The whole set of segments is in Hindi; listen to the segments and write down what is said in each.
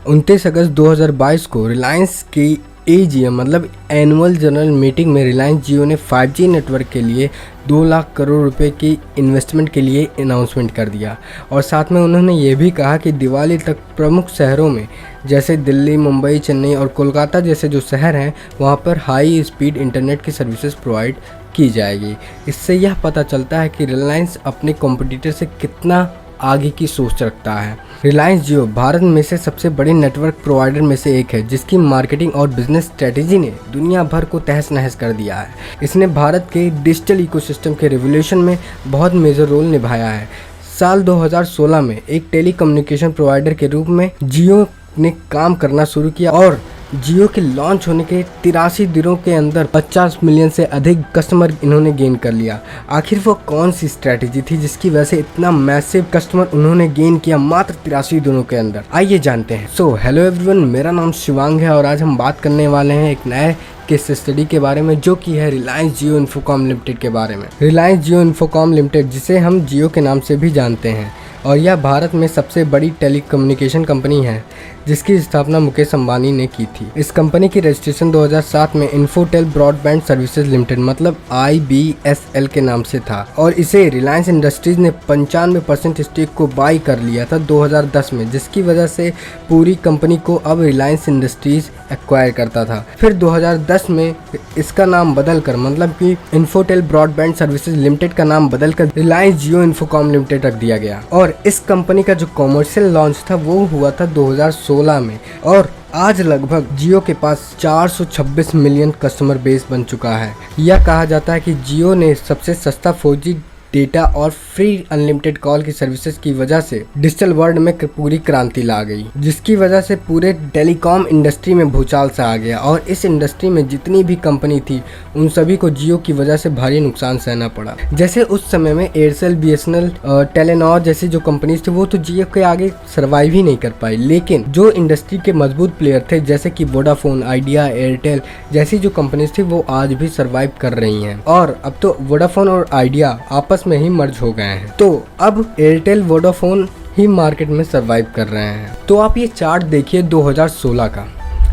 29 अगस्त 2022 को रिलायंस की एजीएम मतलब एनुअल जनरल मीटिंग में रिलायंस जियो ने 5G नेटवर्क के लिए 2 लाख करोड़ रुपए की इन्वेस्टमेंट के लिए अनाउंसमेंट कर दिया। और साथ में उन्होंने ये भी कहा कि दिवाली तक प्रमुख शहरों में जैसे दिल्ली, मुंबई, चेन्नई और कोलकाता जैसे जो शहर हैं वहाँ पर हाई स्पीड इंटरनेट की सर्विसेज प्रोवाइड की जाएगी। इससे यह पता चलता है कि रिलायंस अपने कॉम्पिटिटर से कितना आगे की सोच रखता है। रिलायंस जियो भारत में से सबसे बड़े नेटवर्क प्रोवाइडर में से एक है, जिसकी मार्केटिंग और बिजनेस स्ट्रेटेजी ने दुनिया भर को तहस नहस कर दिया है। इसने भारत के डिजिटल इकोसिस्टम के रिवोल्यूशन में बहुत मेजर रोल निभाया है। साल 2016 में एक टेलीकम्युनिकेशन प्रोवाइडर के रूप में जियो ने काम करना शुरू किया और जियो के लॉन्च होने के 83 दिनों के अंदर 50 मिलियन से अधिक कस्टमर इन्होंने गेन कर लिया। आखिर वो कौन सी स्ट्रैटेजी थी जिसकी वजह से इतना मैसिव कस्टमर उन्होंने गेन किया मात्र 83 दिनों के अंदर? आइए जानते हैं। सो हेलो एवरीवन, मेरा नाम शिवांग है और आज हम बात करने वाले हैं एक नए केस स्टडी के बारे में, जो कि है रिलायंस जियो इन्फोकॉम लिमिटेड के बारे में। रिलायंस जियो इन्फोकॉम लिमिटेड, जिसे हम जियो के नाम से भी जानते हैं, और यह भारत में सबसे बड़ी टेलीकम्युनिकेशन कंपनी है जिसकी स्थापना मुकेश अंबानी ने की थी। इस कंपनी की रजिस्ट्रेशन 2007 में इन्फोटेल ब्रॉडबैंड सर्विसेज लिमिटेड मतलब IBSL के नाम से था और इसे रिलायंस इंडस्ट्रीज ने 95% स्टेक को बाई कर लिया था 2010 में, जिसकी वजह से पूरी कंपनी को अब रिलायंस इंडस्ट्रीज एक्वायर करता था। फिर 2010 में इसका नाम बदलकर मतलब कि इन्फोटेल ब्रॉडबैंड सर्विसेज लिमिटेड का नाम बदलकर रिलायंस जियो इन्फोकॉम लिमिटेड रख दिया गया। और इस कंपनी का जो कॉमर्शियल लॉन्च था वो हुआ था 2016 में और आज लगभग जियो के पास 426 मिलियन कस्टमर बेस बन चुका है। यह कहा जाता है कि जियो ने सबसे सस्ता 4G डेटा और फ्री अनलिमिटेड कॉल की सर्विसेज की वजह से डिजिटल वर्ल्ड में पूरी क्रांति ला गई, जिसकी वजह से पूरे टेलीकॉम इंडस्ट्री में भूचाल सा आ गया और इस इंडस्ट्री में जितनी भी कंपनी थी उन सभी को जियो की वजह से भारी नुकसान सहना पड़ा। जैसे उस समय में एयरसेल, BSNL, टेलीनॉर जैसी जो कंपनीज थी वो तो जियो के आगे सर्वाइव ही नहीं कर पाई, लेकिन जो इंडस्ट्री के मजबूत प्लेयर थे जैसे कि वोडाफोन, आइडिया, एयरटेल जैसी जो कंपनीज थी वो आज भी सर्वाइव कर रही हैं। और अब तो वोडाफोन और आइडिया आपस में ही मर्ज हो गए हैं, तो अब एयरटेल, वोडाफोन ही मार्केट में सरवाइव कर रहे हैं। तो आप ये चार्ट देखिए 2016 का,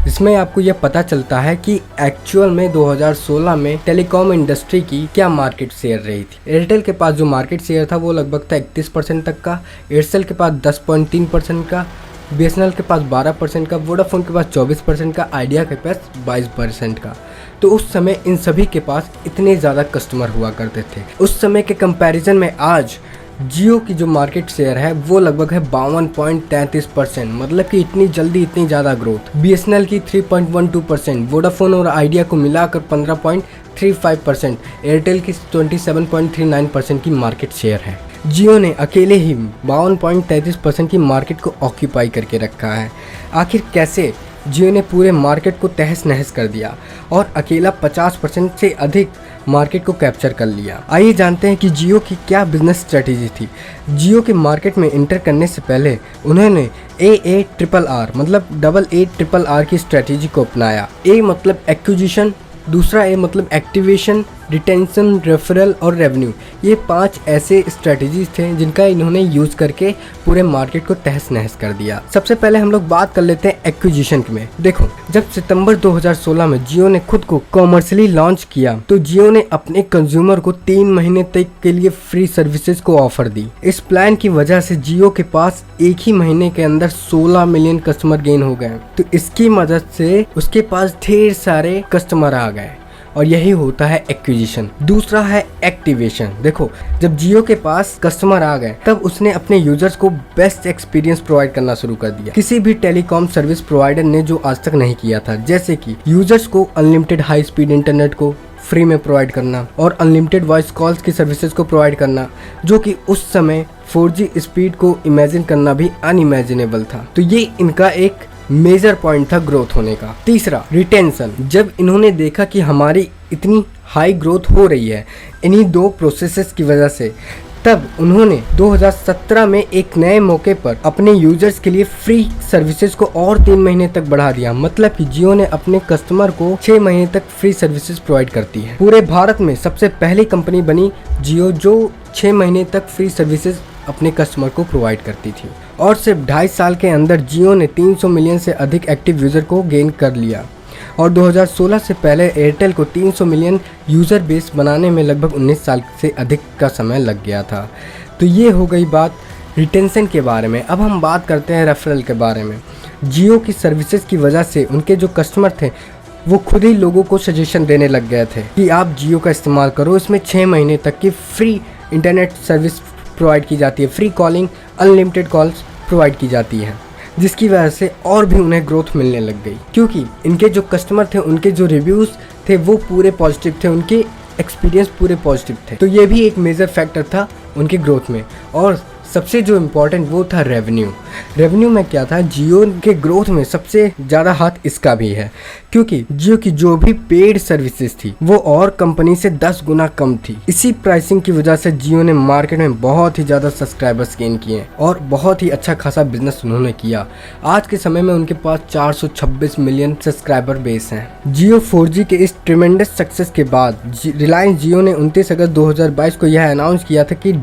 इसमें आपको यह पता चलता है कि एक्चुअल में 2016 में टेलीकॉम इंडस्ट्री की क्या मार्केट शेयर रही थी। एयरटेल के पास जो मार्केट शेयर था वो लगभग था 31% तक का, एयरसेल के पास 10.3% का, BSNL के पास 12% का, वोडाफोन के पास 24% का, आइडिया के पास 22% का। तो उस समय इन सभी के पास इतने ज़्यादा कस्टमर हुआ करते थे। उस समय के कंपैरिजन में आज जियो की जो मार्केट शेयर है वो लगभग है 52.33%, मतलब कि इतनी जल्दी इतनी ज़्यादा ग्रोथ। BSNL की 3.12%, वोडाफोन और आइडिया को मिलाकर 15.35%, एयरटेल की 27.39% की मार्केट शेयर है। जियो ने अकेले ही 52.33% की मार्केट को ऑक्यूपाई करके रखा है। आखिर कैसे जियो ने पूरे मार्केट को तहस नहस कर दिया और अकेला 50% से अधिक मार्केट को कैप्चर कर लिया? आइए जानते हैं कि जियो की क्या बिजनेस स्ट्रेटेजी थी। जियो के मार्केट में इंटर करने से पहले उन्होंने AARR मतलब AARR की स्ट्रेटेजी को अपनाया। A मतलब एक्विजिशन, दूसरा A मतलब एक्टिवेशन, रिटेंशन, रेफरल और रेवेन्यू। ये 5 ऐसे स्ट्रेटजीज थे जिनका इन्होंने यूज करके पूरे मार्केट को तहस नहस कर दिया। सबसे पहले हम लोग बात कर लेते हैं एक्विजिशन में। देखो, जब सितंबर 2016 में जियो ने खुद को कॉमर्शियली लॉन्च किया तो जियो ने अपने कंज्यूमर को 3 महीने तक के लिए फ्री सर्विसेज को ऑफर दी। इस प्लान की वजह से जियो के पास एक ही महीने के अंदर 16 मिलियन कस्टमर गेन हो गए। तो इसकी मदद से उसके पास ढेर सारे कस्टमर आ गए और यही होता है एक्विजिशन। दूसरा है एक्टिवेशन। देखो, जब जियो के पास कस्टमर आ गए तब उसने अपने यूजर्स को बेस्ट एक्सपीरियंस प्रोवाइड करना शुरू कर दिया, किसी भी टेलीकॉम सर्विस प्रोवाइडर ने जो आज तक नहीं किया था। जैसे कि यूजर्स को अनलिमिटेड हाई स्पीड इंटरनेट को फ्री में प्रोवाइड करना और अनलिमिटेड वॉइस कॉल्स की सर्विसेज को प्रोवाइड करना, जो कि उस समय 4G स्पीड को इमेजिन करना भी अनइमेजिनेबल था। तो ये इनका एक मेजर पॉइंट था ग्रोथ होने का। तीसरा, रिटेंशन। जब इन्होंने देखा कि हमारी इतनी हाई ग्रोथ हो रही है इन्हीं 2 प्रोसेसेस की वजह से, तब उन्होंने 2017 में एक नए मौके पर अपने यूजर्स के लिए फ्री सर्विसेज को और 3 महीने तक बढ़ा दिया। मतलब कि जियो ने अपने कस्टमर को 6 महीने तक फ्री सर्विसेज प्रोवाइड करती है। पूरे भारत में सबसे पहली कंपनी बनी जियो जो 6 महीने तक फ्री सर्विसेज अपने कस्टमर को प्रोवाइड करती थी। और सिर्फ 2.5 साल के अंदर जियो ने 300 मिलियन से अधिक एक्टिव यूज़र को गेन कर लिया और 2016 से पहले एयरटेल को 300 मिलियन यूज़र बेस बनाने में लगभग 19 साल से अधिक का समय लग गया था। तो ये हो गई बात रिटेंशन के बारे में। अब हम बात करते हैं रेफरल के बारे में। जियो की सर्विसेज की वजह से उनके जो कस्टमर थे वो खुद ही लोगों को सजेशन देने लग गए थे कि आप जियो का इस्तेमाल करो, इसमें 6 महीने तक की फ्री इंटरनेट सर्विस प्रोवाइड की जाती है, free calling, unlimited calls provide की जाती है, जिसकी वजह से और भी उन्हें ग्रोथ मिलने लग गई क्योंकि इनके जो कस्टमर थे उनके जो रिव्यूज़ थे वो पूरे पॉजिटिव थे, उनके एक्सपीरियंस पूरे पॉजिटिव थे। तो ये भी एक मेजर फैक्टर था उनकी ग्रोथ में। और सबसे जो इम्पोर्टेंट वो था रेवेन्यू में क्या था, जियो के ग्रोथ में सबसे ज़्यादा हाथ इसका भी है क्योंकि जियो की जो भी पेड सर्विसेज थी वो और कंपनी से 10 गुना कम थी। इसी प्राइसिंग की वजह से जियो ने मार्केट में बहुत ही ज़्यादा सब्सक्राइबर्स गेन किए और बहुत ही अच्छा खासा बिजनेस उन्होंने किया। आज के समय में उनके पास 426 मिलियन सब्सक्राइबर बेस हैं। जियो 4G के इस ट्रिमेंडस सक्सेस के बाद रिलायंस जियो ने 29 अगस्त 2022 को यह अनाउंस किया था कि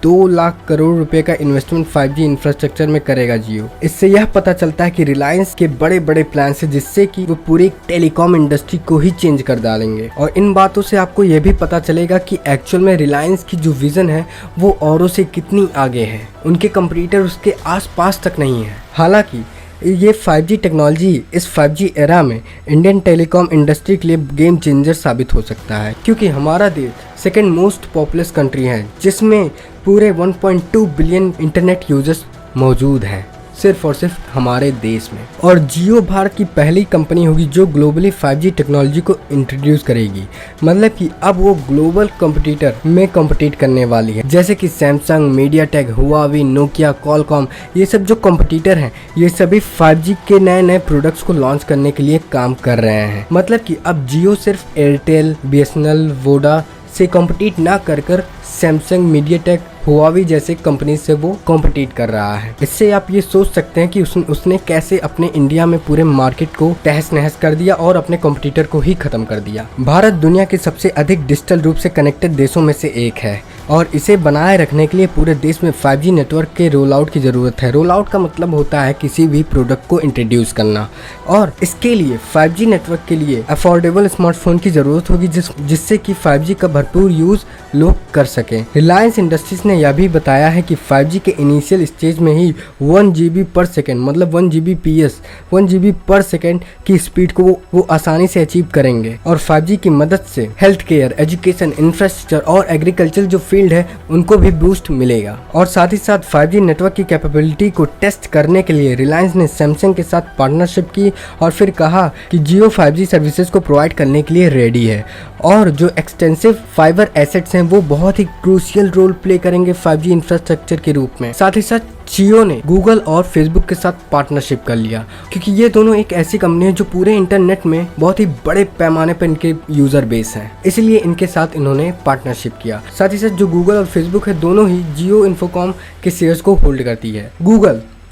2 लाख करोड़ रुपए का इन्वेस्टमेंट 5G इंफ्रास्ट्रक्चर में करेगा जियो। इससे यह पता चलता है कि रिलायंस के बड़े बड़े प्लान है जिससे कि वो पूरी टेलीकॉम इंडस्ट्री को ही चेंज कर डालेंगे। और इन बातों से आपको यह भी पता चलेगा कि एक्चुअल में रिलायंस की जो विजन है वो औरों से कितनी आगे है, उनके कंपटीटर उसके आसपास तक नहीं है। हालांकि ये 5G टेक्नोलॉजी इस 5G एरा में इंडियन टेलीकॉम इंडस्ट्री के लिए गेम चेंजर साबित हो सकता है क्योंकि हमारा देश सेकेंड मोस्ट पॉपुलस कंट्री है जिसमें पूरे 1.2 बिलियन इंटरनेट यूजर्स मौजूद हैं सिर्फ और सिर्फ हमारे देश में। और जियो भारत की पहली कंपनी होगी जो ग्लोबली 5G टेक्नोलॉजी को इंट्रोड्यूस करेगी, मतलब कि अब वो ग्लोबल कंपटीटर में कम्पीट करने वाली है, जैसे कि Samsung, MediaTek, Huawei, Nokia, Qualcomm. ये सब जो कंपटीटर हैं ये सभी 5G के नए नए प्रोडक्ट्स को लॉन्च करने के लिए काम कर रहे हैं। मतलब कि अब जियो सिर्फ एयरटेल, BSNL, वोडा से कम्पीट ना कर सैमसंग, मीडियाटेक, हुआवी जैसे कंपनी से वो कॉम्पिटिट कर रहा है। इससे आप ये सोच सकते हैं कि उसने कैसे अपने इंडिया में पूरे मार्केट को तहस नहस कर दिया और अपने कॉम्पिटिटर को ही खत्म कर दिया। भारत दुनिया के सबसे अधिक डिजिटल रूप से कनेक्टेड देशों में से एक है और इसे बनाए रखने के लिए पूरे देश में 5G नेटवर्क के रोल आउट की ज़रूरत है। रोल आउट का मतलब होता है किसी भी प्रोडक्ट को इंट्रोड्यूस करना और इसके लिए 5G नेटवर्क के लिए अफोर्डेबल स्मार्टफोन की ज़रूरत होगी जिससे कि 5G का भरपूर यूज़ लोग कर सकें। रिलायंस इंडस्ट्रीज ने यह भी बताया है कि 5G के इनिशियल स्टेज में ही 1 GB पर सेकेंड मतलब 1 Gbps 1 GB पर सेकेंड की स्पीड को वो आसानी से अचीव करेंगे और 5G की मदद से हेल्थ केयर, एजुकेशन, इंफ्रास्ट्रक्चर और एग्रीकल्चर जो फील्ड है उनको भी बूस्ट मिलेगा। और साथ ही साथ 5G नेटवर्क की कैपेबिलिटी को टेस्ट करने के लिए रिलायंस ने सैमसंग के साथ पार्टनरशिप की और फिर कहा कि जियो 5G सर्विसेज को प्रोवाइड करने के लिए रेडी है और जो एक्सटेंसिव फाइबर एसेट्स हैं वो बहुत ही क्रूशियल रोल प्ले करेंगे 5G इंफ्रास्ट्रक्चर के रूप में। साथ ही साथ जियो ने गूगल और फेसबुक के साथ पार्टनरशिप कर लिया क्योंकि ये दोनों एक ऐसी कंपनी है जो पूरे इंटरनेट में बहुत ही बड़े पैमाने पर इनके यूजर बेस हैं, इसलिए इनके साथ इन्होंने पार्टनरशिप किया। साथ ही साथ जो गूगल और फेसबुक है दोनों ही जियो इन्फोकॉम के शेयर्स को होल्ड करती है।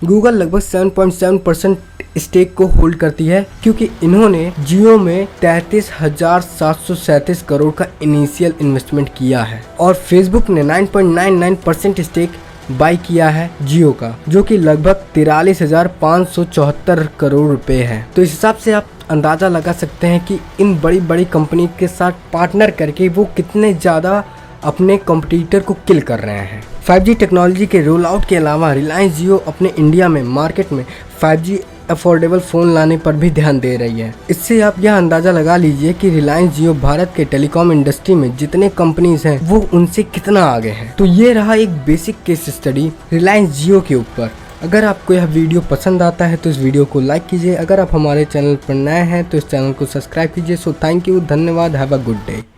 गूगल लगभग 7.7% स्टेक को होल्ड करती है क्योंकि इन्होंने जियो में 33,737 करोड़ का इनिशियल इन्वेस्टमेंट किया है और फेसबुक ने 9.99% स्टेक बाई किया है जियो का, जो कि लगभग 43,574 करोड़ रुपए है। तो इस हिसाब से आप अंदाज़ा लगा सकते हैं कि इन बड़ी बड़ी कंपनी के साथ पार्टनर करके वो कितने ज़्यादा अपने कॉम्पिटिटर को किल कर रहे हैं। 5G टेक्नोलॉजी के रोल आउट के अलावा रिलायंस जियो अपने इंडिया में मार्केट में 5G अफोर्डेबल फ़ोन लाने पर भी ध्यान दे रही है। इससे आप यह अंदाज़ा लगा लीजिए कि रिलायंस जियो भारत के टेलीकॉम इंडस्ट्री में जितने कंपनीज हैं वो उनसे कितना आगे हैं। तो ये रहा एक बेसिक केस स्टडी रिलायंस जियो के ऊपर। अगर आपको यह वीडियो पसंद आता है तो इस वीडियो को लाइक कीजिए। अगर आप हमारे चैनल पर नए हैं तो इस चैनल को सब्सक्राइब कीजिए। सो थैंक यू, धन्यवाद, हैव अ गुड डे।